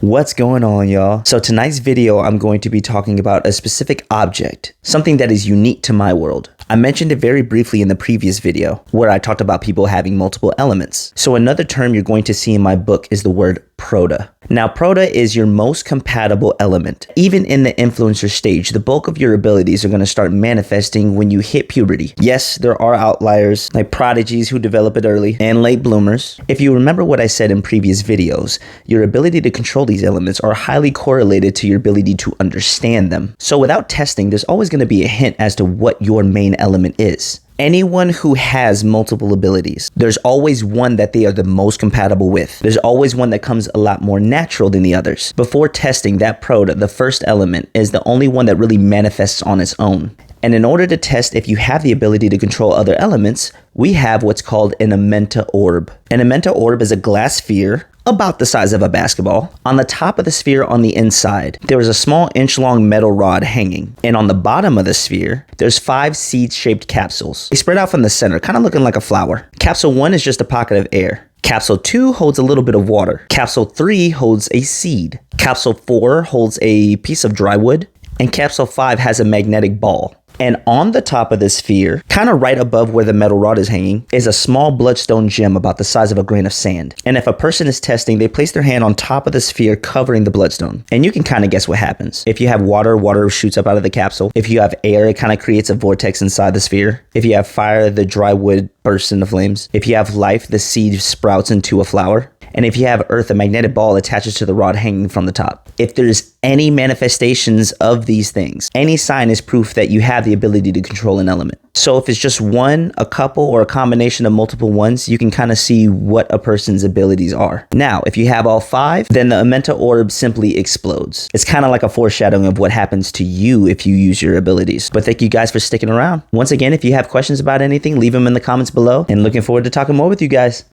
What's going on, y'all? So tonight's video, I'm going to be talking about a specific object, something that is unique to my world. I mentioned it very briefly in the previous video, where I talked about people having multiple elements. So another term you're going to see in my book is the word proto. Now, proto is your most compatible element. Even in the influencer stage, the bulk of your abilities are going to start manifesting when you hit puberty. Yes, there are outliers, like prodigies who develop it early, and late bloomers. If you remember what I said in previous videos, your ability to control these elements are highly correlated to your ability to understand them. So without testing, there's always going to be a hint as to what your main element is. Anyone who has multiple abilities, there's always one that they are the most compatible with. There's always one that comes a lot more natural than the others. Before testing, that proto, the first element, is the only one that really manifests on its own. And in order to test if you have the ability to control other elements, we have what's called an Amenta orb. An Amenta orb is a glass sphere about the size of a basketball. On the top of the sphere on the inside, there is a small inch-long metal rod hanging. And on the bottom of the sphere, there's 5 seed-shaped capsules. They spread out from the center, kind of looking like a flower. Capsule 1 is just a pocket of air. Capsule 2 holds a little bit of water. Capsule 3 holds a seed. Capsule 4 holds a piece of dry wood. And Capsule 5 has a magnetic ball. And on the top of the sphere, kind of right above where the metal rod is hanging, is a small bloodstone gem about the size of a grain of sand. And if a person is testing, they place their hand on top of the sphere covering the bloodstone. And you can kind of guess what happens. If you have water, water shoots up out of the capsule. If you have air, it kind of creates a vortex inside the sphere. If you have fire, the dry wood bursts into flames. If you have life, the seed sprouts into a flower. And if you have earth, a magnetic ball attaches to the rod hanging from the top. If there's any manifestations of these things, any sign is proof that you have the ability to control an element. So if it's just one, a couple, or a combination of multiple ones, you can kind of see what a person's abilities are. Now, if you have all 5, then the Amenta orb simply explodes. It's kind of like a foreshadowing of what happens to you if you use your abilities. But thank you guys for sticking around. Once again, if you have questions about anything, leave them in the comments below. And looking forward to talking more with you guys.